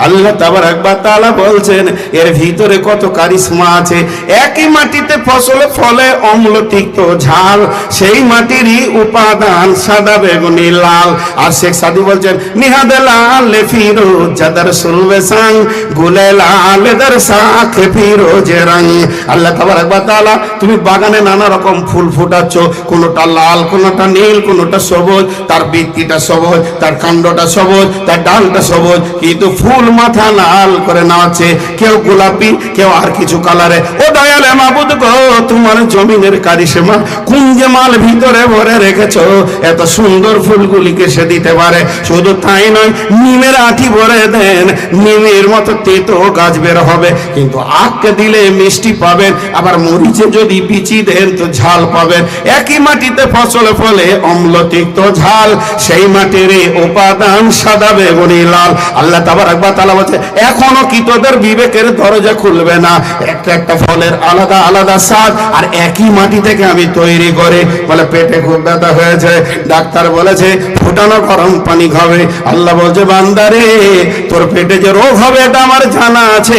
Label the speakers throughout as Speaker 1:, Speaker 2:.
Speaker 1: আল্লাহ তাবারক ওয়া তাআলা বলছেন এর ভিতরে কত কারিশমা আছে। একই মাটিতে ফসলে ফলে অম্ল তিক্ত ঝাল, সেই মাটিরই উপাদান সাদা বেগুনি লাল। আর শেখ সাদি বলছেন নিহাদে লাল ফিরোজ জাদার সুলবে সাং গুলে লাল দর শাখ ফিরোজে রং। আল্লাহ তাবারক ওয়া তাআলা তুমি বাগানে নানা রকম ফুল ফুটাচ্ছ, কোনটা লাল, কোনটা নীল, কোনটা সবুজ, তার বৃত্তিটা সবুজ, তার কাণ্ডটা সবুজ, তার ডালটা সবুজ, কিন্তু ফুল মাথা লাল করে নাচে, কেউ গোলাপি, কেউ আর কিছু কালারে। ও দয়ালে মাবুদ গো, তোমার জমিনের কারিশমা কুঞ্জে মাল ভিতরে ভরে রেখেছো, এত সুন্দর ফুলগুলিকে সে দিতে পারে। শুধু তাই নয়, নিমের আঠি ভরে দেন, নিমের মতো তেতো গাছ বের হবে, কিন্তু আখকে দিলে মিষ্টি পাবেন, আবার মরিচে যদি বিচি দেন তো ঝাল পাবেন। একই মাটিতে ফসল ফলে অম্ল তিক্ত ঝাল, সেই মাটির উপাদান সাদা বেগুনি লাল। আল্লাহ তাবারক ওয়া তাআলা বলছে এখনো কি তোদের বিবেকের দরজা খুলবে না? একটা একটা ফলের আলাদা আলাদা স্বাদ, আর একই মাটি থেকে আমি তৈরি করে। বলে পেটে খুব ব্যথা হয়েছে, ডাক্তার বলেছে ফুটানো গরম পানি খাবে। আল্লাহ বলছে বান্দারে, তোর পেটে যে রোগ হবে এটা আমার জানা আছে,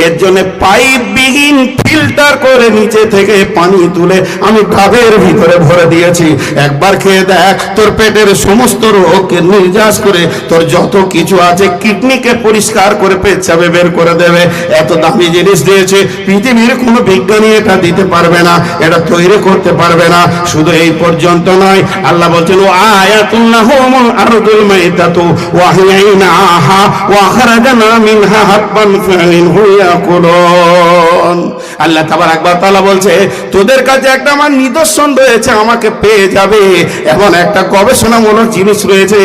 Speaker 1: এর জন্য পাইপ বিহীন ফিল্টার করে নিচে থেকে পানি তুলে আমি ডাবের ভিতরে ভরে দিয়েছি। একবার খেয়ে দেখ, তোর পেটের সমস্ত রোগকে নির্যাস করে তোর যত কিছু আছে কিডনিকে পরিষ্কার করে পেচ্ছাবে বের করে দেবে। এত দামি জিনিস দিয়েছে, পৃথিবীর কোনো বিজ্ঞানী এটা দিতে পারবে না, এটা তৈরি করতে পারবে না। শুধু এই পর্যন্ত নয়, আল্লাহ বলছেন ও আয়াতুল লাহুম আরদুল মাইতাতু ওয়া আহইনাহা ওয়া আখরাজনা মিনহা হাব্বান ফামিনহু ইয়াকুলুন। আল্লাহ তাবারক ওয়া তাআলা বলছে তোদের কাছে একটা আমার নিদর্শন রয়েছে, আমাকে পেয়ে যাবে এমন একটা গবেষণামূলক জিনিস রয়েছে।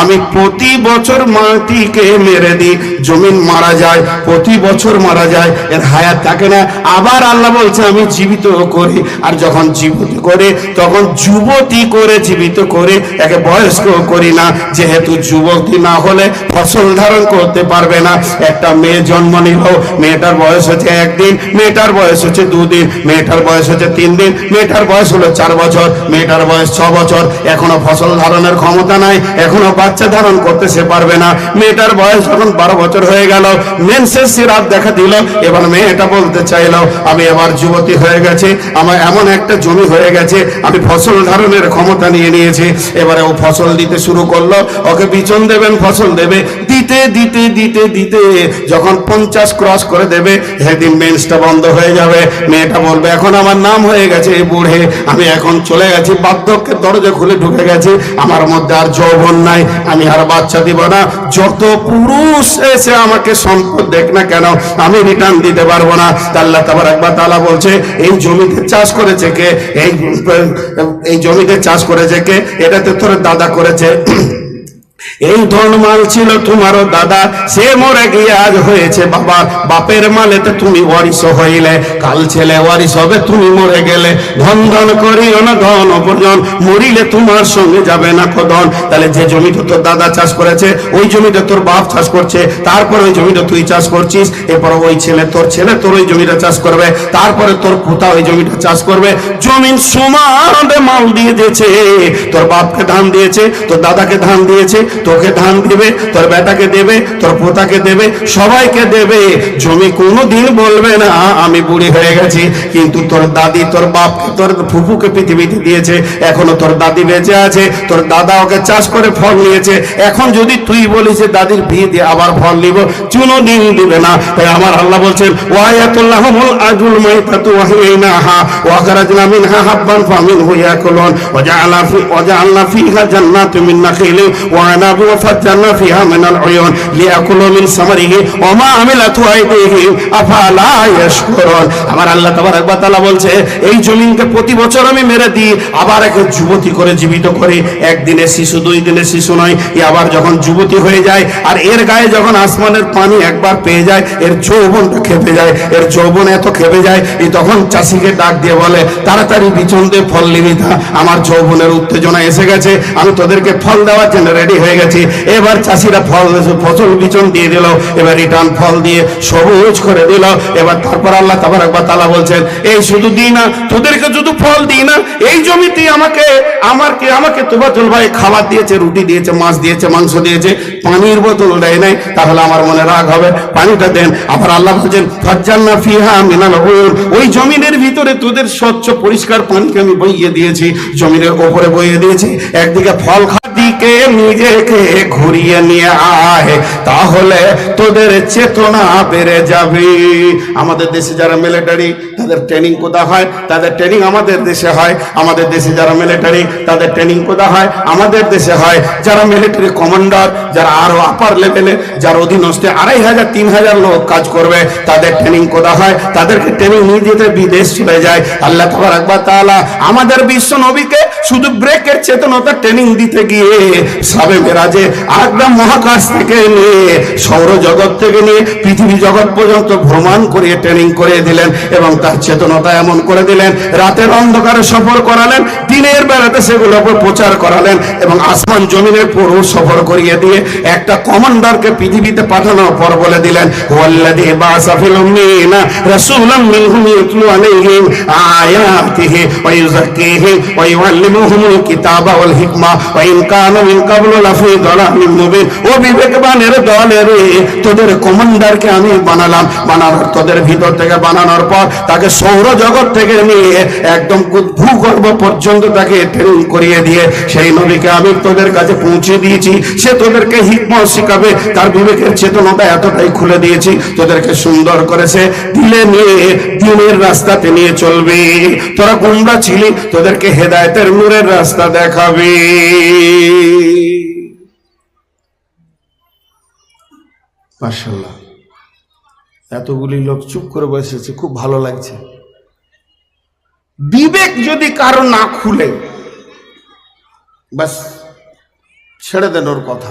Speaker 1: আমি প্রতি বছর মাটিকে মেরে দিই, জমিন মারা যায়, প্রতি বছর মারা যায়, এর হায়াত থাকে না। আবার আল্লাহ বলছে আমি জীবিত করি, আর যখন জীবিত করে তখন যুবতী করে জীবিত করে, একে বয়স্ক করি না। যেহেতু যুবতী না হলে ফসল ধারণ করতে পারবে না। একটা মেয়ে জন্ম নিল, মেয়েটার বয়স হচ্ছে একদিন, মেয়েটার বয়স হচ্ছে 2 দিন, মেয়েটার বয়স হচ্ছে 3 দিন, মেয়েটার বয়স হলো 4 বছর, মেয়েটার বয়স 6 বছর, এখনো ফসল ধারণের ক্ষমতা নাই, এখনো বাচ্চা ধারণ করতে সে পারবে না। মেয়েটার বয়স যখন 12 বছর হয়ে গেল, মেন্সের সিরাপ দেখা দিল, এবার মেয়েটা বলতে চাইলো আমি এবার যুবতী হয়ে গেছে, আমার এমন একটা জমি হয়ে গেছে, আমি ফসল ধারণের ক্ষমতা নিয়ে নিয়েছি। এবারে ও ফসল দিতে শুরু করলো, ওকে বিচন দেবেন, ফসল দেবে, দিতে দিতে দিতে দিতে যখন 50 ক্রস করে দেবে, সেদিন মেন্সটা বন্ধ হয়ে যাবে। মেয়েটা বলবে এখন আমার নাম হয়ে গেছে বুড়ে, আমি এখন চলে গেছি, বার্ধক্যের দরজা খুলে ঢুকে গেছে, আমার মধ্যে আর যৌবন নাই, আমি আর বাচ্চা দিব না। যত পুরুষ এসে আমাকে সম্পদ দেখ না কেন, আমি রিটার্ন দিতে পারবো না। আল্লাহ তাবারক ওয়া তাআলা বলছে এই জমিতে চাষ করেছে কে? এই জমিতে চাষ করেছে কে? এটাতে তোর দাদা করেছে। এই ধনমাল ছিল তোমারও দাদা, সে মরে গিয়ে আজ হয়েছে বাবা। বাপের মালেতে তুমি ওয়ারিশ হইলে, কাল ছেলে ওয়ারিশ হবে তুমি মরে গেলে। ধন ধন করিও না ধন অপরজন, মরিলে তোমার সঙ্গে যাবে না কদন। তাহলে যে জমিটা তোর দাদা চাষ করেছে, ওই জমিটা তোর বাপ চাষ করছে, তারপর ওই জমিটা তুই চাষ করছিস, এরপর ওই ছেলে তোর ওই জমিটা চাষ করবে, তারপরে তোর পোতা ওই জমিটা চাষ করবে। জমিন সমান মাল দিয়ে দিয়েছে, তোর বাপকে ধান দিয়েছে, তোর দাদাকে ধান দিয়েছে, তোকে ধান দেবে, তোর বেটাকে দেবে, তোর পোতাকে দেবে, সবাইকে দেবে। জমি কোনোদিন বলবে না আমি বুড়ি হয়ে গেছি। কিন্তু তোর দাদি তোর বাপকে তোর ফুফুকে পৃথিবীতে দিয়েছে, এখনো তোর দাদি বেঁচে আছে, তোর দাদা ওকে চাষ করে ফল নিয়েছে। এখন যদি তুই বলিস দাদির বিয়ে দিয়ে আবার ফল নিব, কোনোদিন দিবে না। তাই আমার আল্লাহ বলছেন ওয়ায়াতুল্লাহুল আজুল মাইতাতু ওয়া হিনাহা ওয়া আখরাজনা মিনহা হাব্বান ফামিনহু ইয়াকুলুন ওয়া জাআলনা ফিহা জান্নাতুম মিন নাখিলিন ওয়া আনাব وفجرنا فيها من العيون ليأكلوا من ثمره وما عملته أيديهم أفلا يشكرون। আমার আল্লাহ তাবারক ওয়া তাআলা বলছে এই জমিনকে প্রতি বছর আমি মেরে দিই, আবার একে যুবতী করে জীবিত করে। একদিনের শিশু, 2 দিনের শিশু নয়, এ আবার যখন যুবতী হয়ে যায়, আর এর গায়ে যখন আসমানের পানি একবার পেয়ে যায়, এর যৌবনটা খেপে যায়, এর যৌবন এত খেপে যায়, এই তখন চাষিকে ডাক দিয়ে বলে তাড়াতাড়ি বিচন দিয়ে ফল নিবি, আমার যৌবনের উত্তেজনা এসে গেছে, আমি তোদেরকে ফল দেওয়ার জন্য রেডি হয়ে হয়ে গেছে। এবার চাষিরা ফসল বিচন দিয়ে দিল, এবার রিটার্ন ফল দিয়ে সবুজ করে দিল। এবার তারপর আল্লাহ তাবারক ওয়া তাআলা বলছেন, এই শুধু দিই না, তোদেরকে শুধু ফল দিই না, এই জমিতে আমাকে তোফাজ্জল ভাই খাবার দিয়েছে, রুটি দিয়েছে, মাছ দিয়েছে, মাংস দিয়েছে, পানির বোতল দেয় নাই, তাহলে আমার মনে রাগ হবে, পানিটা দেন। আবার আল্লাহ বলছেন, ফাজ্জালনা ফিহা মিনাল উয়ুন, ওই জমিনের ভিতরে তোদের স্বচ্ছ পরিষ্কার পানিকে আমি বইয়ে দিয়েছি, জমিনের ওপরে বইয়ে দিয়েছি। একদিকে ফল দিকে নিজেকে ঘুরিয়ে নিয়ে আয়, তাহলে তোদের চেতনা বেড়ে যাবে। আমাদের দেশে যারা মিলিটারি, তাদের ট্রেনিং কোথা হয়? তাদের ট্রেনিং আমাদের দেশে হয়। আমাদের দেশে যারা মিলিটারি, তাদের ট্রেনিং কোথা হয়? আমাদের দেশে হয়। যারা মিলিটারি কমান্ডার, যারা আরো আপার লেভেলে, যার অধীনস্থে 2500-3000 লোক কাজ করবে, তাদের ট্রেনিং কোথা হয়? তাদেরকে ট্রেনিং নিয়ে যেতে বিদেশ চলে যায়। আল্লাহ তাবারক ওয়া তাআলা আমাদের বিশ্ব নবীকে শুধু ব্রেকের চেতনতা ট্রেনিং দিতে গিয়ে সাবে মেরাজে একদম মহাকাশ থেকে নিয়ে, সৌরজগৎ থেকে নিয়ে পৃথিবী জগৎ পর্যন্ত ভ্রমণ করিয়ে ট্রেনিং করিয়ে দিলেন এবং তার চেতনতা এমন করে দিলেন, রাতের অন্ধকারে সফর করালেন, দিনের বেলাতে সেগুলো প্রচার করালেন এবং আসমান জমিনের পুরো সফর করিয়ে দিয়ে একটা কমান্ডারকে পৃথিবীতে পাঠানোর পর বলে দিলেন, ওয়াল্লাযী বা'আসা ফিল উম্মিয়িনা রাসূলাম মিনহুম ইয়াতলু আলাইহিম আয়াতিহি ওয়া ইউযাক্কিহিম ওয়া ইউআল্লিমুহুমুল কিতাবা ওয়াল হিকমা ওয়া ইন কানু মিন ক্বাবলু লাফি যালালিম মুবিন। ও বিবেকবানের দলের, তোদের কমান্ডারকে আমি বানালাম, বানানোর তোদের ভিতর থেকে বানানোর পর তাকে সৌরজগৎ থেকে নিয়ে একদম ভূগর্ভ পর্যন্ত তাকে ট্রেনিং করিয়ে দিয়ে সেই নবীকে আমি তোদের কাছে পৌঁছে দিয়েছি। সে তোদেরকে হিকমত শিখাবে, তার বিবেকের চেতনাটা এতটাই খুলে দিয়েছি, তোদেরকে সুন্দর করেছে দিলে নিয়ে দিনের রাস্তাতে নিয়ে চলবি। তোরা গুমরা ছিলি, তোদেরকে হেদায়েতের নূরের রাস্তা দেখাবি। মাশাআল্লাহ, এতগুলি লোক চুপ করে বসেছে, খুব ভালো লাগছে। বিবেক যদি কারো না খুলে, বাস ছেড়ে দেন ওর কথা।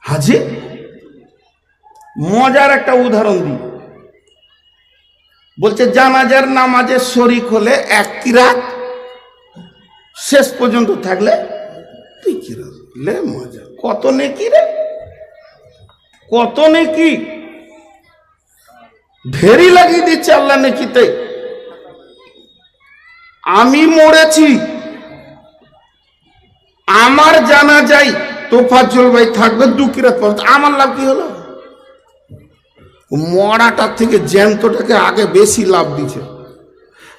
Speaker 1: হাজি মজার একটা উদাহরণ দিই, বলছে জানাজার নামাজে শরীক হলে 1 কিরাত, শেষ পর্যন্ত থাকলে 2 কিরাত। লে মজা, কত নেকি রে, কত নেকি, ঢেরি লাগিয়ে দিচ্ছে আল্লাহ নেকিতে। আমি মরেছি, আমার জানাজায় তোফাজ্জল ভাই থাকবে 2 কিরাত পড়তে, আমার লাভ কি হলো? মরাটার থেকে জ্যান্তটাকে আগে বেশি লাভ দিচ্ছে।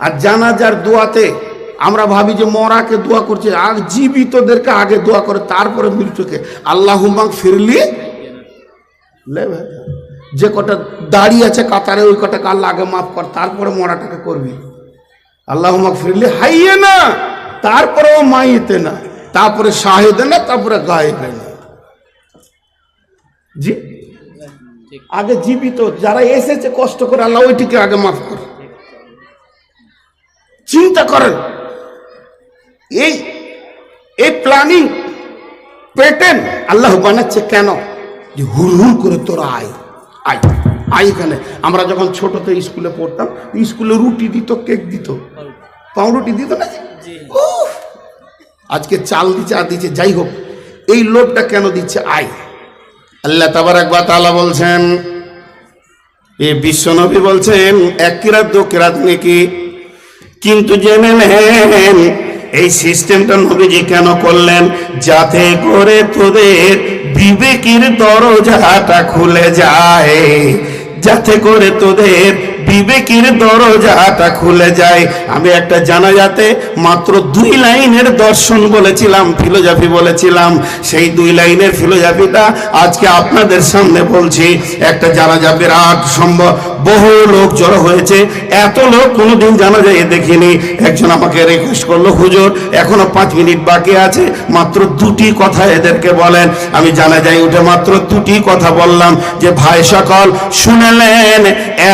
Speaker 1: আর জানাজার দোয়াতে আমরা ভাবি যে মরাকে দোয়া করছে, আর জীবিতদেরকে আগে দোয়া করে, তারপরে মৃত্যুকে। আল্লাহুম্মা ফিরলি, যে কটা দাঁড়িয়ে আছে কাতারে ওই কটাকে আল্লাহ আগে মাফ কর, তারপরে মরাটাকে করবি। আল্লাহুম্মা ফিরলি হাইয়ে না, তারপরে ও মাইতে না, তারপরে শাহেদে না, তারপরে গায়েবে না। জি, আগে জীবিত যারা এসেছে কষ্ট করে, আল্লাহ ওইটিকে আগে মাফ করে। চিন্তা করেন, এই প্ল্যানিং প্যাটার্ন আল্লাহ বানাচ্ছে কেন? যে হুড় হুড় করে তোরা আয় আয় আয় এখানে। আমরা যখন ছোটতে স্কুলে পড়তাম, স্কুলে রুটি দিত, কেক দিত, পাউরুটি দিত না, আজকে চাল দিচ্ছে আর দিচ্ছে। যাই হোক, এই লোভটা কেন দিচ্ছে? আয়। আল্লাহ তাবারক ওয়া তাআলা বলছেন, এই বিশ্বনবী বলছেন 1 কিরাত 2 কিরাত নেকি। কিন্তু জেনে নেন এই সিস্টেমটা নবীজি কেন করলেন? যাতে করে তোদের বিবেকের দরজাটা খুলে যায়, যাতে করে তোদের বিবেকের দরজাটা খুলে যায়। আমি একটা জানাজাতে মাত্র 2 লাইনের দর্শন বলেছিলাম, ফিলোসফি বলেছিলাম, সেই 2 লাইনের ফিলোসফিটা আজকে আপনাদের সামনে বলছি। একটা জানাজা বিরাট সম্ভব, বহু লোক জড়ো হয়েছে, এত লোক কোনোদিন জানাজায় দেখিনি। একজন আমাকে রিকোয়েস্ট করলো, হুজুর এখনো 5 মিনিট বাকি আছে, মাত্র 2টি কথা এদেরকে বলেন। আমি জানাজায় উঠে মাত্র 2টি কথা বললাম, যে ভাই সকল শুনেলেন,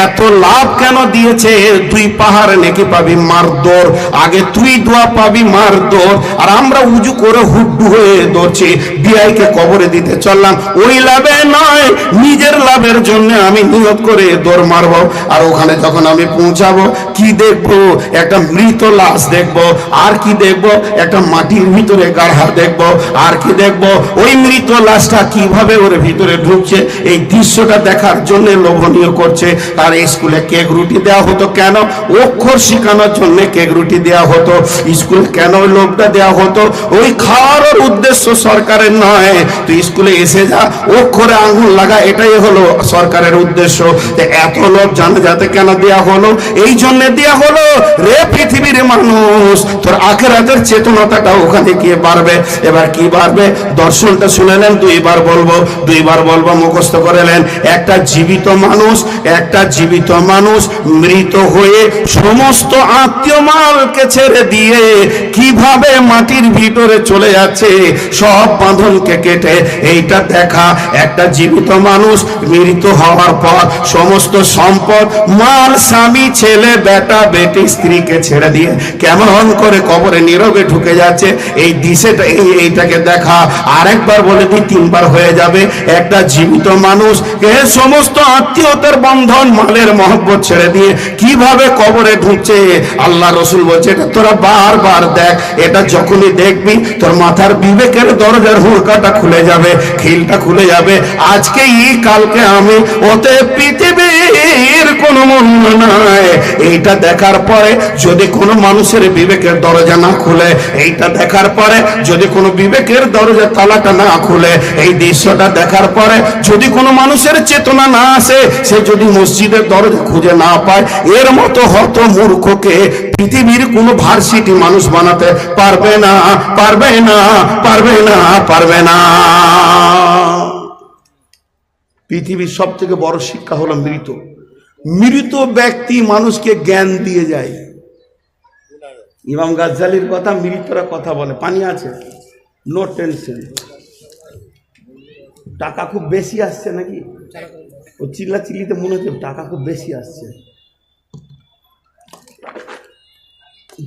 Speaker 1: এত লাভ বাপ কেন দিয়েছে? তুই পাহাড় নেকি পাবি মারদর, আগে তুই দোয়া পাবি মারদর। আর আমরা উজু করে হুড্ডু হয়ে দৌড়ছি, বিআইকে কবরে দিতে চললাম, ওই লাভে নয়, নিজের লাভের জন্য আমি নিয়ত করে দৌড় মারবো। আর ওখানে যখন আমি পৌঁছাবো, কি দেখবো? একটা মৃত লাশ দেখবো। আর কি দেখবো? একটা মাটির ভিতরে গাড়হা দেখবো। আর কি দেখবো? ওই মৃত লাশটা কিভাবে ওর ভিতরে ঢুকছে, এই দৃশ্যটা দেখার জন্য লোভনীয় করছে। আর স্কুলে কেক রুটি দেওয়া হতো কেন? অক্ষর শেখানোর জন্য কেক রুটি দেওয়া হতো। স্কুলে কেন লোভটা দেওয়া হতো? ওই খাওয়ার উদ্দেশ্য সরকারের নয়, তুই স্কুলে এসে যা, অক্ষরে আঙুল লাগা, এটাই হলো সরকারের উদ্দেশ্য। এত লোভ জানা যাতে কেন দেওয়া হলো? এই জন্য দেওয়া হলো, রে পৃথিবীর মানুষ, তোর আখিরাতের চেতনাটা ওখানে গিয়ে বাড়বে। এবার কি বাড়বে? দর্শনটা শুনেলেন, দুইবার বলবো, মুখস্থ করেলেন। একটা জীবিত মানুষ মৃত হয়ে সমস্ত আত্মীয় মালকে ছেড়ে দিয়ে কিভাবে মাটির ভিতরে চলে যাচ্ছে, সব বাঁধনকে কেটে। এইটা দেখা। একটা জীবিত মানুষ মৃত হওয়ার পর সমস্ত সম্পদ, মাল, স্বামী, ছেলে, বেটা, বেটি, স্ত্রীকে ছেড়ে দিয়ে কেমন করে কবরে নীরবে ঢুকে যাচ্ছে, এই দিশেটা, এইটাকে দেখা। আরেকবার বলে দিই, তিনবার হয়ে যাবে। একটা জীবিত মানুষ সমস্ত আত্মীয়তার বন্ধন, মালের মহব্বত ছেড়ে দিয়ে কিভাবে কবরে ঢুকছে, আল্লাহ রসুল বলছে, এটা তোরা বারবার দেখ। এটা যখনই দেখবি, তোর মাথার বিবেকের দরজার হুড়কাটা খুলে যাবে, খিলটা খুলে যাবে। আজকে কালকে আমি, ওতে পৃথিবীর কোনো মূল্য নাই। এইটা দেখার পরে যদি কোনো মানুষের বিবেকের দরজা না খুলে, এইটা দেখার পরে যদি কোনো বিবেকের দরজা তালাটা না খুলে, এই দৃশ্যটা দেখার পরে যদি কোনো মানুষের চেতনা না আসে, সে যদি মসজিদের দরজা খুঁজে না পায়, এর মতো হত মূর্খকে পৃথিবীর কোনো ভার্সিটি মানুষ বানাতে পারবে না। পৃথিবীর সব থেকে বড় শিক্ষা হলো মৃত ব্যক্তি মানুষকে জ্ঞান দিয়ে যায়। ইমাম গাজ্জালির কথা, মৃতরা কথা বলে। পানি আছে, নো টেনশন। টাকা খুব বেশি আসছে নাকি? ও চিল্লাচিল্লিতে মনে হচ্ছে টাকা খুব বেশি আসছে।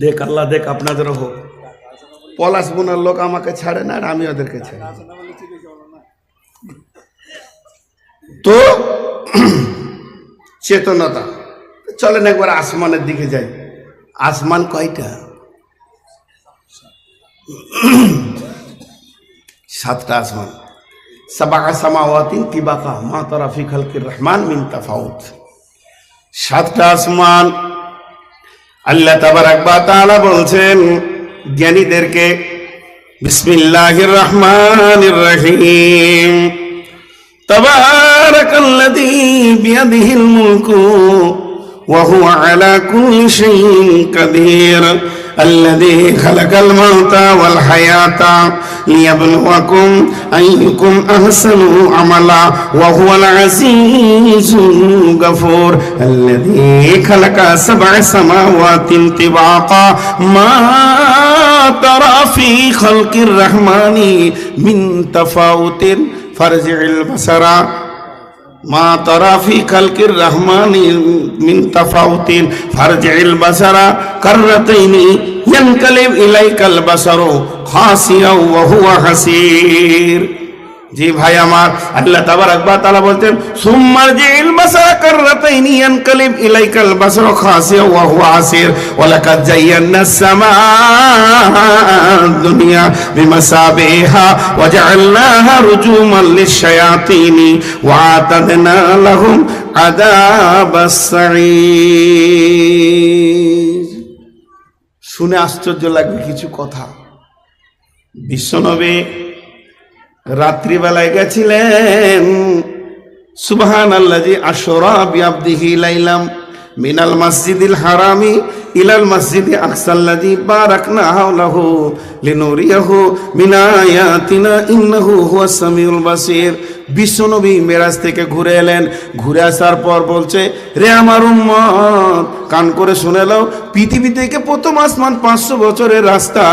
Speaker 1: দেখ আল্লাহ, দেখ আপনাদেরও হোক। পলাশ বোনার লোক আমাকে ছাড়ে না, আর আমি ওদেরকে ছাড়ি। তো চেতনতা, চলেন একবার আসমানের দিকে যাই। আসমান কয়টা? 7টা আসমান। সাবাআ সামাওয়াতিন তিবাকা মা তারা ফি খালকির রহমান মিন তাফাউত। 7টা আসমান। আল্লাহ তাবারাক ওয়া তাআলা বলছেন জ্ঞানীদেরকে, বিসমিল্লাহির রহমানির রহিম, তাবারাকাল্লাযী বিয়াদিহিল মুলকু ওয়া হুয়া আলা কুল্লি শাইইন কাদির, الذي خلق الموت والحياة ليبلوكم أيكم أحسن عملا وهو العزيز الغفور الذي خلق 7 سماوات طباقا ما ترى في خلق الرحمن من تفاوت فارجع البصر ما ترى في خلق الرحمن من تفاوت فارجع البصر كرتين ينقلب إليك البصر خاسئا وهو حسير। জি ভাই আমার, আল্লাহ তাবারাক ওয়া তাআলা বলতেন, সুম্মারজিল বাসারা কাররাতাইনি ইয়ানকালিব ইলাইকাল বাসারু খাসিয়া ওয়া হুয়া আসির ওয়া লাকাদ যায়্যানাস সামাআদ দুনিয়া বিমাসাবিহা ওয়া জাআলনাহা রুজুমান লিশ-শায়াতিনি ওয়া আতাদনা লাহুম আযাবাস সাঈর। শুনে আশ্চর্য লাগবে কিছু কথা। বিশ্বনবী রাত্রিবেলায় গেছিলেন, সুবহানাল্লাযী আশরা বিআবদিহি লাইলাম মিনাল মসজিদিল হারামি ইলাল মসজিদি আকসাল্লাযী বারাকনা হাওলাহু লিনুরিয়াহু মিন আয়াতিনা ইন্নাহু হুয়াস সামিউল বাসীর। বিশ্বনবী মেরাজ থেকে ঘুরে এলেন। ঘুরে আসার পর বলছে, রে আমার উম্মত, কান করে শুনে নাও, পৃথিবী থেকে প্রথম আসমান 500 বছরের রাস্তা,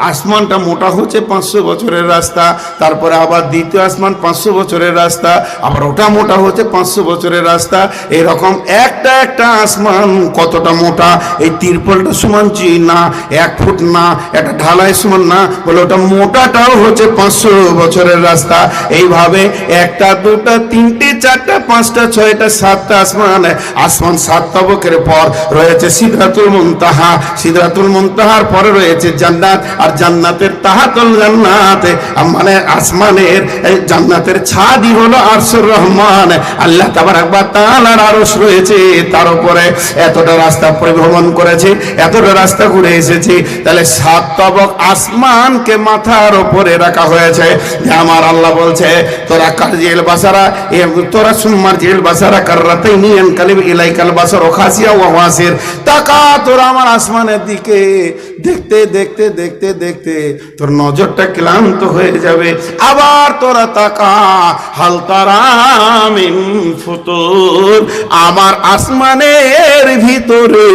Speaker 1: আসমানটা মোটা হচ্ছে 500 বছরের রাস্তা, তারপরে আবার দ্বিতীয় আসমান 500 বছরের রাস্তা, আবার ওটা মোটা হচ্ছে 500 বছরের রাস্তা। এরকম একটা একটা আসমান কতটা মোটা, এই তিরপলটা সমান না 1 ফুট না, একটা ঢালাই সমান না, বলে ওটা মোটাটাও হচ্ছে 500 বছরের রাস্তা। এইভাবে 1টা 2টা 3টে 4টা 5টা 6টা 7টা আসমান, আসমান 7 তবকের পর রয়েছে সিদরাতুল মুনতাহা, সিদরাতুল মুনতাহার পরে রয়েছে জান্নাত, আর জান্নাতের তাহাতুল জান্নাত মানে আসমানের জান্নাতের ছাদই হলো আরশুর রহমান, আল্লাহ তাবারক ওয়া তাআলার আরশ রয়েছে তার উপরে। এতটা রাস্তা পরিভ্রমণ করেছে, এতটা রাস্তা ঘুরে এসেছি, তাহলে 7 তবক আসমানকে মাথার উপরে রাখা হয়েছে। আমার আল্লাহ বলছে তোরা কারজিল বাসারা, তোরা সুমারজিল বাসারা কাররাতাইনি আনকালিব ইলাইকাল বাসার খাসিয়া ওয়া ওয়াসির, তাকা তোরা আমার আসমানের দিকে, দেখতে দেখতে দেখতে দেখতে তোর নজরটা ক্লান্ত হয়ে যাবে। আবার তোরা তাকা, হাল তারা মিন ফুতুর, আমার আসমানের ভিতরে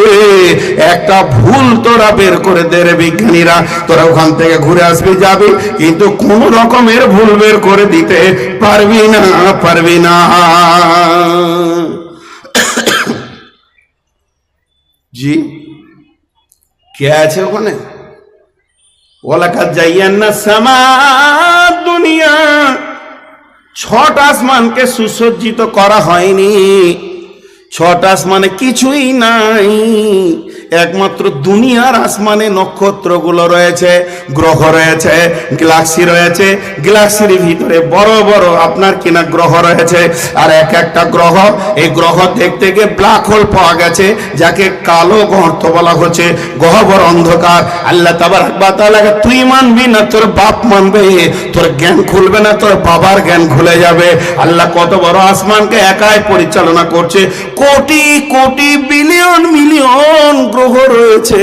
Speaker 1: একটা ভুল তোরা বের করে দে রে বিজ্ঞানীরা। তোরা ওখান থেকে ঘুরে আসবি যাবি, কিন্তু কোন রকমের ভুল বের করে দিতে পারবি না, পারবি না। জি কে আছে ওখানে? ওয়ালাকাদ জায়্যানা সামা দুনিয়া, 6টা আসমানকে সুসজ্জিত করা হয়নি। 6টা আসমানে কিছুই নাই, একমাত্র দুনিয়ার আসমানে নক্ষত্রগুলো রয়েছে, গ্রহ রয়েছে, গ্যালাক্সি রয়েছে, গ্যালাক্সির ভিতরে বড় বড় আপনার কিনা গ্রহ রয়েছে। আর এক একটা গ্রহ, এই গ্রহ দেখতে গিয়ে ব্ল্যাক হোল পাওয়া গেছে, যাকে কালো গর্ত বলা হচ্ছে, গহ্বর অন্ধকার। আল্লাহ তাবারক ওয়া তাআলা তুই মানবি না তোর বাপ মানবে, তোর জ্ঞান খুলবে না, তোর বাবার জ্ঞান খুলে যাবে। আল্লাহ কত বড় আসমানকে একাই পরিচালনা করছে, কোটি কোটি বিলিয়ন মিলিয়ন গ্রহ রয়েছে।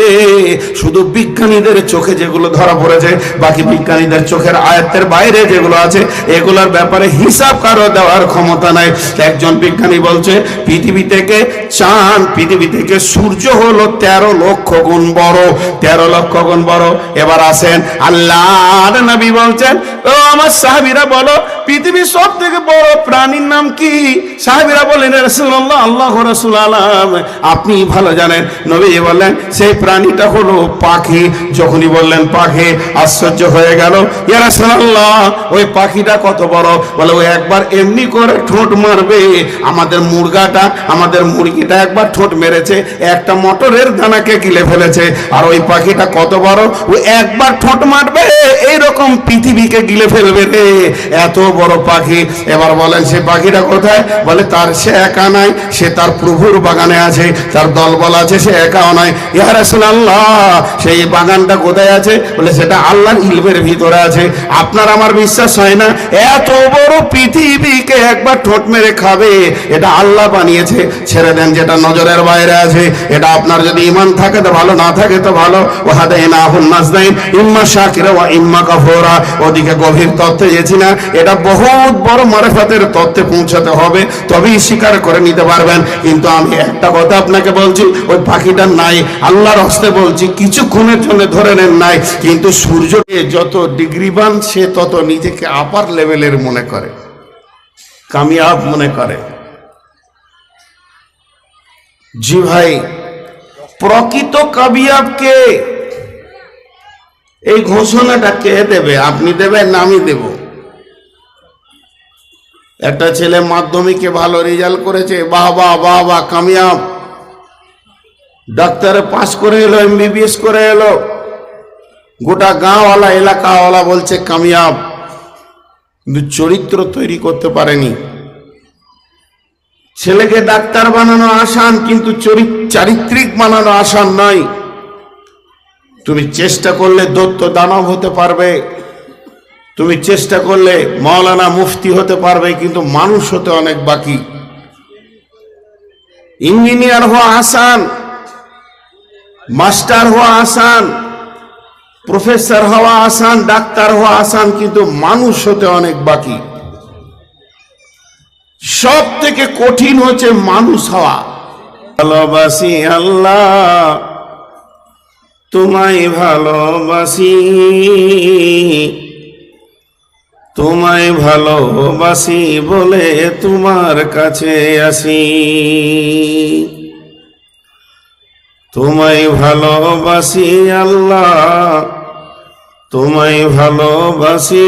Speaker 1: শুধু বিজ্ঞানীদের চোখে যেগুলো ধরা পড়েছে, বাকি বিজ্ঞানীদের চোখের আয়ত্তের বাইরে যেগুলো আছে, এগুলোর ব্যাপারে হিসাব কারো দেওয়ার ক্ষমতা নাই। একজন বিজ্ঞানী বলছে পৃথিবী থেকে চাঁদ, পৃথিবী থেকে সূর্য হলো 13 লক্ষ গুণ বড়, 13 লক্ষ গুণ বড়। এবার আসেন আল্লাহর নবী বলছেন, ও আমার সাহাবীরা বলো পৃথিবীর সব থেকে বড় প্রাণীর নাম কি? সাহাবীরা বলেন রাসূলুল্লাহ, আল্লাহু রাসূল আলাম, আপনি ভালো জানেন। নবী বললেন সেই প্রাণীটা হলো পাখি। যখনই বললেন পাখি, আশ্চর্য হয়ে গেল, ইয়া রাসূলুল্লাহ ওই পাখিটা কত বড়? বলে ও একবার এমনি করে ঠোঁট মারবে, আমাদের মুরগিটা একবার ঠোঁট মেরেছে, একটা মটরের দানাকে গিলে ফেলেছে। আর ওই পাখিটা কত বড়? ও একবার ঠোঁট মারবে, এইরকম পৃথিবীকে গিলে ফেলবে রে, এত বড় পাখি। এবার বলেন সে পাখিটা কোথায়? বলে তার সে একা নাই, সে তার প্রভুর বাগানে আছে, তার দলবল আছে, সে একাও নয়। ইয়া রাসূলুল্লাহ সেই বাগানটা কোথায় আছে? বলে সেটা আল্লাহর ইলমের ভিতরে আছে। আপনার আমার বিশ্বাস হয় না, এত বড় পৃথিবীকে একবার ঠোঁট মেরে খাবে, এটা আল্লাহ বানিয়েছে। ছেড়ে দেন যেটা নজরের বাইরে আছে, এটা আপনার যদি ঈমান থাকে তো ভালো, না থাকে তো ভালো। ও হাদাইনাহুন নাজদাইন ইম্মা শাকিরা ওয়া ইম্মা কাফুরা। ওদিকে গভীর তত্ত্বে গেছি না, এটা বহুত বড় মারিফাতের তত্ত্বে পৌঁছাতে হবে, তবেই স্বীকার করে নিতে পারবেন। কিন্তু আমি একটা কথা আপনাকে বলছি, ওই পাখিটা নাই, আল্লাহর হস্তে বলছি, কিছুক্ষণের জন্য ধরে নেন নাই। কিন্তু সূর্যকে যত ডিগ্রিবান, সে তত নিজেকে আপার লেভেলের মনে করে, কামিয়াব মনে করে। জি ভাই, প্রকৃত কামিয়াবকে এই ঘোষণাটা কে দেবে? আপনি দেবেন না আমি দেব? একটা ছেলে মাধ্যমিকে ভালো রেজাল্ট করেছে, বাহ বাহ বাহ বাহ, কামিয়াব, ডাক্তারে পাস করে এলো, MBBS করে এলো, গোটা গাঁওয়ালা এলাকাওয়ালা বলছে কামিয়াব, কিন্তু চরিত্র তৈরি করতে পারেনি। ছেলেকে ডাক্তার বানানো আসান, কিন্তু চারিত্রিক বানানো আসান নয়। তুমি চেষ্টা করলে দৈত্য দানব হতে পারবে, তুমি চেষ্টা করলে মাওলানা মুফতি হতে পারবে, কিন্তু মানুষ হতে অনেক বাকি। ইঞ্জিনিয়ার হওয়া আসান, মাস্টার হওয়া আসান, প্রফেসর হওয়া আসান, ডাক্তার হওয়া আসান, কিন্তু মানুষ হতে অনেক বাকি। সব থেকে কঠিন হচ্ছে মানুষ হওয়া। ভালোবাসি আল্লাহ তোমায় ভালোবাসি, তোমায় ভালোবাসি বলে তোমার কাছে আসি, তোমায় ভালোবাসি আল্লাহ তোমায় ভালোবাসি,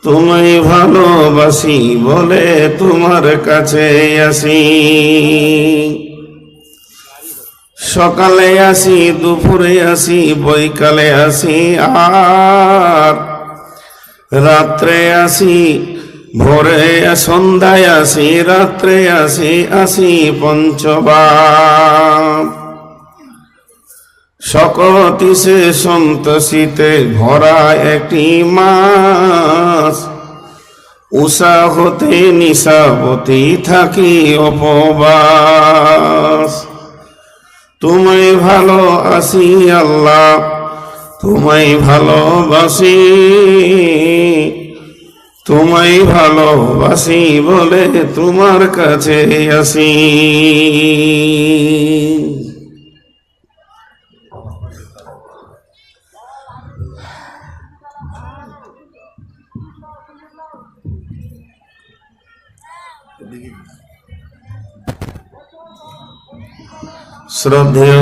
Speaker 1: তোমায় ভালোবাসি বলে তোমার কাছে আসি। সকালে আসি, দুপুরে আসি, বৈকালে আসি, আর রাত্রে আসি, ভোরে সন্ধ্যায় আসি, রাত্রে আসি, আসি পঞ্চবার। সকতিসে সন্তোষিতে ভরা একটি মাস, উষা হতে নিশাবতী থাকি উপবাস। তোমায় ভালো আসি আল্লাহ তোমায় ভালোবাসি, তোমায় ভালোবাসি বলে তোমার কাছে আসি। শ্রদ্ধেয়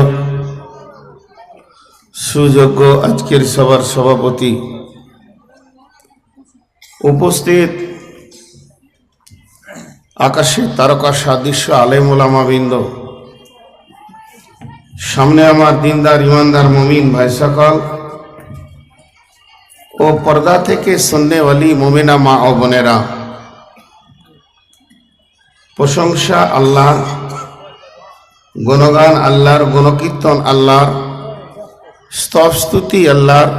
Speaker 1: সুযোগ্য আজকের সভার সভাপতি, উপস্থিত আকাশে তারকা সাদৃশ্য আলেম ওলামাবৃন্দ, সামনে আমার দিনদার ইমানদার মুমিন ভাই সকল ও পর্দা থেকে শুননেওয়ালি মুমিনা মা ও বোনেরা, প্রশংসা আল্লাহ, গুণগান আল্লাহর, গুণকীর্তন আল্লাহর, স্তব স্তুতি আল্লাহর,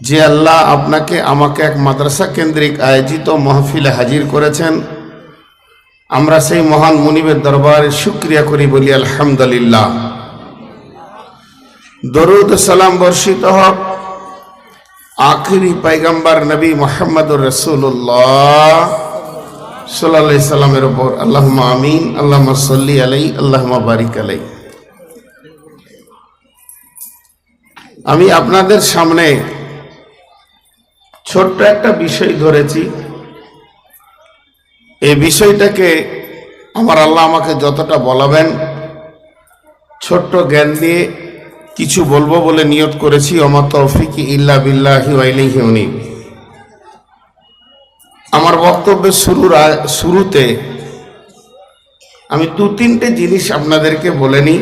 Speaker 1: যে আল্লাহ আপনাকে আমাকে এক মাদ্রাসা কেন্দ্রিক আয়োজিত মাহফিলে হাজির করেছেন। আমরা সেই মহান মুনিবের দরবারে শুকরিয়া করি, বলি আলহামদুলিল্লাহ। দরুদ সালাম বর্ষিত হোক আখিরি পয়গম্বর নবী মুহাম্মদুর রাসূলুল্লাহ সাল্লাল্লাহু আলাইহি সাল্লামের উপর। আল্লাহুম্মা আমিন, আল্লাহুম্মা সাল্লি আলাইহি, আল্লাহুম্মা বারিক আলাইহি। আমি আপনাদের সামনে ছোট্ট একটা বিষয় ধরেছি। এই বিষয়টাকে আমার আল্লাহ আমাকে যতটা বলাবেন ছোট্ট জ্ঞান দিয়ে কিছু বলবো বলে নিয়ত করেছি। ওমা তৌফিক ইল্লা বিল্লাহি ওয়া ইলাইহি উনীব। আমার বক্তব্যের শুরুতে আমি 2-3টে জিনিস আপনাদেরকে বলে নিই।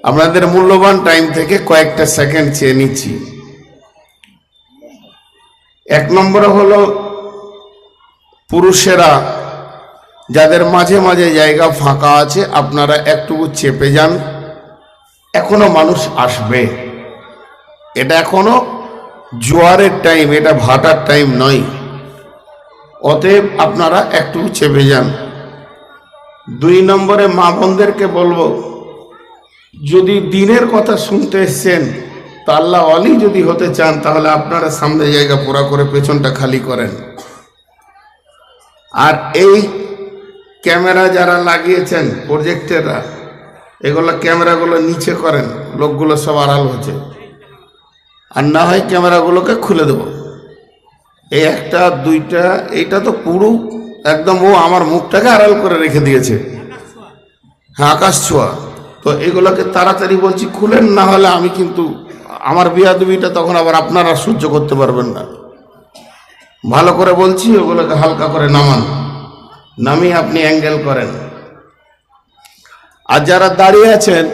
Speaker 1: আপনাদের মূল্যবান টাইম থেকে কয়েকটা সেকেন্ড চেয়ে নিচ্ছি। 1 নম্বরে হলো, পুরুষেরা যাদের মাঝে মাঝে জায়গা ফাঁকা আছে আপনারা একটু চেপে যান, এখনো মানুষ আসবে। এটা এখনো জোয়ারের টাইম, এটা ভাটার টাইম নয়। অতএব আপনারা একটু চেপে যান। 2 নম্বরে মা বোনদেরকে বলবো, যদি দিনের কথা শুনতে এসছেন তা আল্লাহ ওয়ালি যদি হতে চান তাহলে আপনারা সামনে জায়গা পুরা করে পেছনটা খালি করেন। আর এই ক্যামেরা যারা লাগিয়েছেন প্রজেক্টররা, এগুলো ক্যামেরাগুলো নিচে করেন, লোকগুলো সব আড়াল হচ্ছে। আর না হয় ক্যামেরাগুলোকে খুলে দেব। এই 1টা 2টা, এইটা তো পুরো একদম ও আমার মুখটাকে আড়াল করে রেখে দিয়েছে। হ্যাঁ, আকাশ ছোঁয়া। তো এগুলোকে তাড়াতাড়ি বলছি খুলেন, না হলে আমি কিন্তু আমার বিয়াদবিটা তখন আবার আপনারা সহ্য করতে পারবেন না। ভালো করে বলছি, ওগুলোকে হালকা করে নামান, নামিয়ে আপনি অ্যাঙ্গেল করেন। আর যারা দাঁড়িয়ে আছেন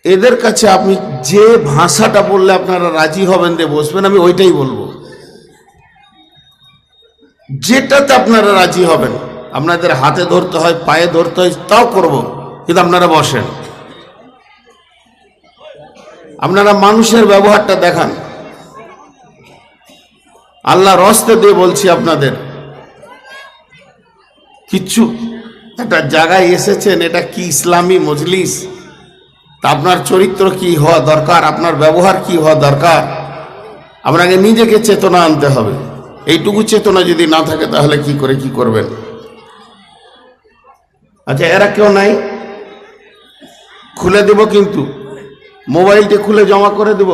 Speaker 1: এদের কাছে আপনি যে ভাষাটা বললে আপনারা রাজি হবেন দিয়ে বসবেন, আমি ওইটাই বলবো। যেটাতে আপনারা রাজি হবেন, আপনাদের হাতে ধরতে হয়, পায়ে ধরতে হয়, তাও করব, কিন্তু আপনারা বসেন। আপনারা মানুষের ব্যবহারটা দেখান। আল্লাহর হস্তে দিয়ে বলছি আপনাদের, কিচ্ছু একটা জায়গায় এসেছেন, এটা কি ইসলামী মজলিস, তা আপনার চরিত্র কি হওয়া দরকার, আপনার ব্যবহার কি হওয়া দরকার, আপনাকে নিজেকে চেতনা আনতে হবে। এইটুকু চেতনা যদি না থাকে তাহলে কি করবেন। আচ্ছা, এরা কেউ নাই? খুলে দেব, কিন্তু মোবাইলটি খুলে জমা করে দেব।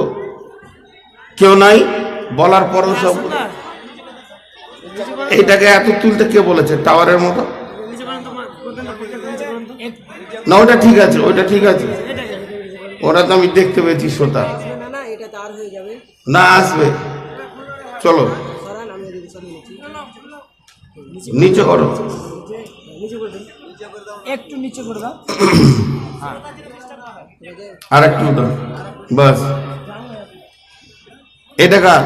Speaker 1: কেউ নাই বলার পরও সব। এইটাকে এত তুলতে কে বলেছে? টাওয়ারের মতো না, ওটা ঠিক আছে, ওইটা ঠিক আছে। ওরা তো আমি দেখতে পেয়েছি শ্রোতা না আসবে। চলো নিচে করো,
Speaker 2: একটু নিচে করে দাও,
Speaker 1: আর একটু দাও, বাস। এটা কার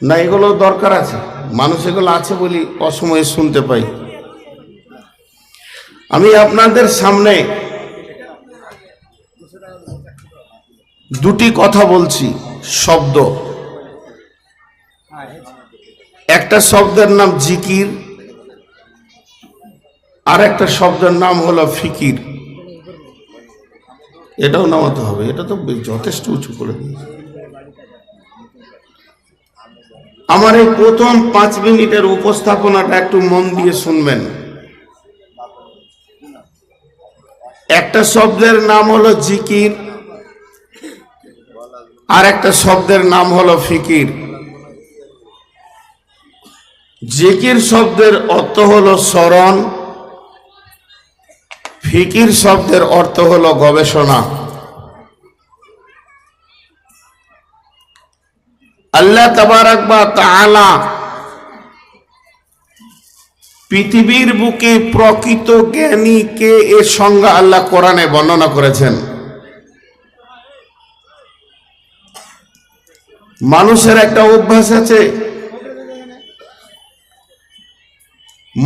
Speaker 1: না? এগুলো দরকার আছে, মানুষ এগুলো আছে বলি অসময়ে শুনতে পাই। আমি আপনাদের সামনে দুটি কথা বলছি, শব্দ। একটা শব্দের নাম জিকির, আর একটা শব্দের নাম হলো ফিকির। এটাও নামাতে হবে, এটা তো যথেষ্ট উঁচু করে দিয়েছে। আমার এই প্রথম 5 মিনিটের উপস্থাপনাটা একটু মন দিয়ে শুনবেন। একটা শব্দের নাম হলো জিকির, আর একটা শব্দের নাম হলো ফিকির। জিকির শব্দের অর্থ হলো স্মরণ, ফিকির শব্দের অর্থ হলো গবেষণা। আল্লাহ তাবারাক ওয়া তাআলা পৃথিবীর বুকে প্রকৃত জ্ঞানী কে এর সংজ্ঞা আল্লাহ কোরআনে বর্ণনা করেছেন। মানুষের একটা অভ্যাস আছে,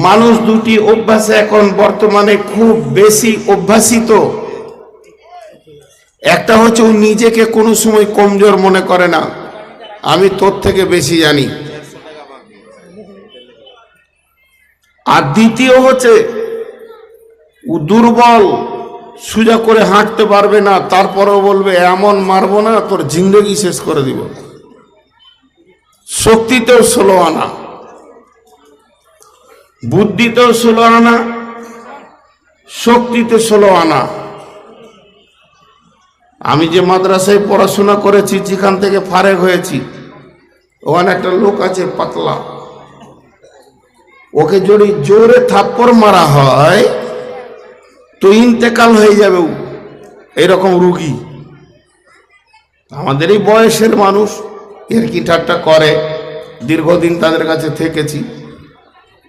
Speaker 1: মানুষ দুটি অভ্যাসে এখন বর্তমানে খুব বেশি অভ্যাসিত। একটা হচ্ছে ও নিজেকে কোনো সময় কমজোর মনে করে না, আমি তোর থেকে বেশি জানি। আর দ্বিতীয় হচ্ছে ও দুর্বল, সোজা করে হাঁটতে পারবে না, তারপরেও বলবে এমন মারবো না তোর জিন্দগি শেষ করে দিব। শক্তিতেও 16 আনা, বুদ্ধিতেও 16 আনা, শক্তিতে 16 আনা। আমি যে মাদ্রাসায় পড়াশোনা করেছি, যেখান থেকে ফারেক হয়েছি, ওখানে একটা লোক আছে পাতলা, ওকে যদি জোরে থাপ্পড় মারা হয় তো ইন্তেকাল হয়ে যাবে, এরকম রুগী। আমাদের এই বয়সের মানুষ এর কি ঠাট্টা করে, দীর্ঘদিন তাদের কাছে থেকেছি।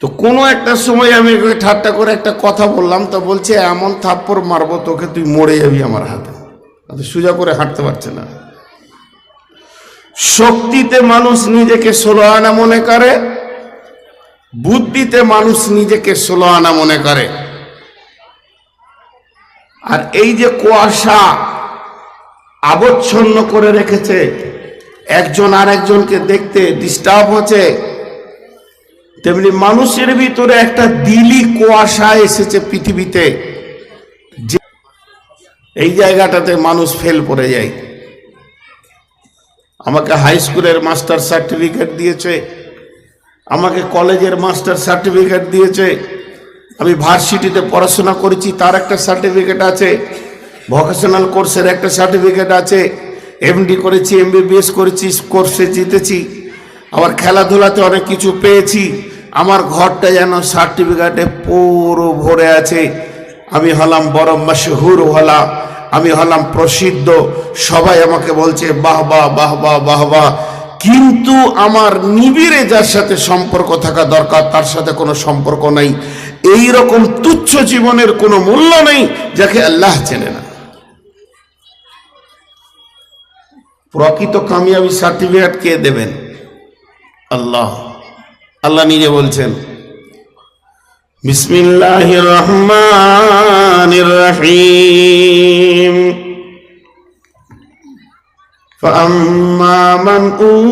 Speaker 1: তো কোনো একটা সময় আমি ঠাট্টা করে একটা কথা বললাম, তো বলছে এমন থাপ্পড় মারবো তোকে, তুই মরে যাবি আমার হাতে। সোজা করে হাঁটতে পারছে না। শক্তিতে মানুষ নিজেকে 16 আনা মনে করে, বুদ্ধিতে মানুষ নিজেকে 16 আনা মনে করে। আর এই যে কুয়াশা আবচ্ছন্ন করে রেখেছে, একজন আর একজনকে দেখতে ডিস্টার্ব হচ্ছে, তেমনি মানুষের ভিতরে একটা দিলি কুয়াশা এসেছে পৃথিবীতে, এই জায়গাটাতে মানুষ ফেল পড়ে যায়। আমাকে হাই স্কুলের মাস্টার সার্টিফিকেট দিয়েছে, আমাকে কলেজের মাস্টার সার্টিফিকেট দিয়েছে, আমি ভার্সিটিতে পড়াশোনা করেছি তার একটা সার্টিফিকেট আছে, ভোকেশনাল কোর্সের একটা সার্টিফিকেট আছে, এমডি করেছি, এমবিবিএস করেছি, কোর্সে জিতেছি, আবার খেলাধুলাতে অনেক কিছু পেয়েছি। আমার ঘরটা যেন সার্টিফিকেটে পুরো ভরে আছে। আমি হলাম বড় মশহুর হলা, আমি হলাম প্রসিদ্ধ, সবাই আমাকে বলছে বাহ বাহ বাহ বাহ বাহ বাহ। কিন্তু আমার নিবিড়ে যার সাথে সম্পর্ক থাকা দরকার তার সাথে কোনো সম্পর্ক নাই। এই রকম তুচ্ছ জীবনের কোনো মূল্য নেই যাকে আল্লাহ চেনে না। প্রকৃত কামিয়াবি সার্টিফিকেট কে দেবেন? আল্লাহ। আল্লাহ নিজে বলছেন, বিসমিল্লাহির রহমানির রহিম, ফাম্মা মান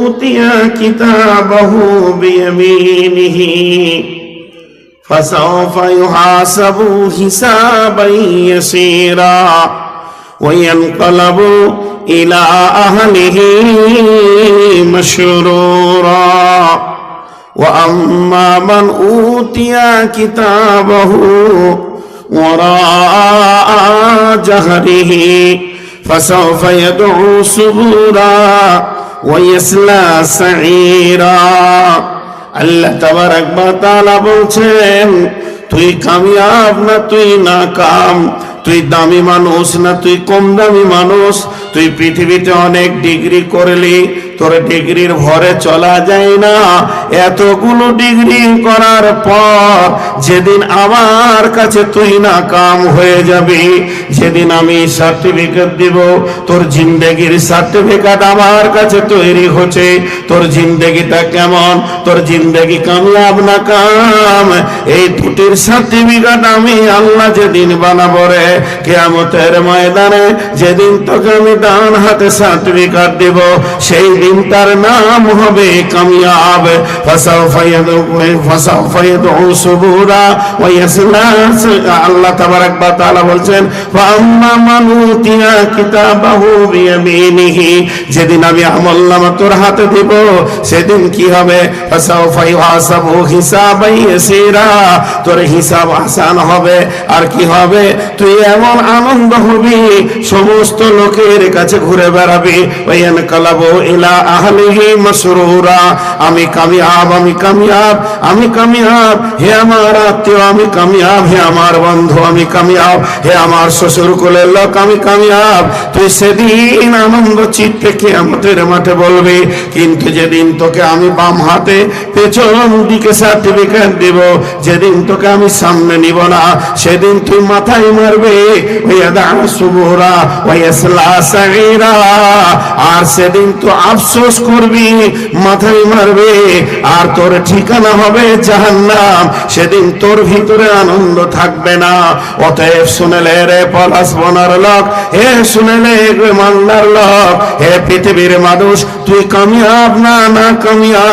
Speaker 1: উতিয়া কিতাবাহু বিয়ামিনিহি ফাসাওফা ইউহাসাবু হিসাবান ইয়াসীরা ওয়া ইয়ানকালাবু ইলা আহলিহি মাশরুরা وأما من أوتي كتابه وراء ظهره فسوف يدعو سبورا ويصلى سعيرا আল্লাহ তাবারক ওয়া তাআলা বলছেন, তুই কামিয়াব না তুই নাকাম, তুই দামি মানুষ না তুই কম দামি মানুষ। তুই পৃথিবীতে অনেক ডিগ্রি করলি, তোর ডিগ্রির ভরে চলা যায় না। এতগুলো ডিগ্রি করার পর যেদিন আমার কাছে তুই নাকাম হয়ে যাবি, যেদিন আমি সার্টিফিকেট দিব, তোর জিন্দেগির সার্টিফিকেট আমার কাছে তৈরি হচ্ছে, তোর জিন্দেগিটা কেমন, তোর জিন্দেগি কামিয়াব না কাম, এই দুটির সার্টিফিকেট আমি আল্লাহ যেদিন বানাবো রে কিয়ামতের ময়দানে, যেদিন তোকে আমি ডান হাতে সার্টিফিকেট দেব, সেই দিন তার নাম হবে কামিয়াব। ফাসাউফা ইয়াদউ সুবুরা ওয়া ইয়াসলা। আল্লাহ তাবারক ওয়া তাআলা বলছেন, ফাআম্মা মান উতিয়া কিতাবাহু বিয়ামিনিহি, যেদিন আমি আমলনামা তোর হাতে দেব সেদিন কি হবে, ফাসাউফা ইউহাসাবু হিসাবান ইয়াসীরা, তোর হিসাব আসান হবে। আর কি হবে, তুই এমন আনন্দ হবি, সমস্ত লোকের কাছে ঘুরে বেড়াবি। ওয়ায়ানকালাবু ইলা আহলিহি মাসরুরা, আমি কামিয়াব, আমি কামিয়াব, আমি কামিয়াব, হে আমার আত্মীয় আমি কামিয়াব, হে আমার বন্ধু আমি কামিয়াব, হে আমার শ্বশুর কুলের লোক আমি কামিয়াব। তুই সেদিন আনন্দ চিত্তে কিয়ামতের মাঠে বলবি। কিন্তু যেদিন তোকে আমি বাম হাতে পেছন দিকে সার্টিফিকেট দিব, যেদিন তোকে আমি সামনে নিব না, সেদিন তুই মাথায় মারবে ওয়ায়াদউ সুবুরা ওয়ায়াসলা সাঈরা, আর সেদিন তো আফসোস করবি, মাথায় মারবে, আর তোর ঠিকানা হবে জাহান্নাম। সেদিন তোর ভিতরে আনন্দ থাকবে না। অতএব শুনেলে রে পলাশ বনার লোক, হে শুনেলে মান্দার লোক, হে পৃথিবীর মানুষ, তুই কামিয়াব না না কামিয়াব।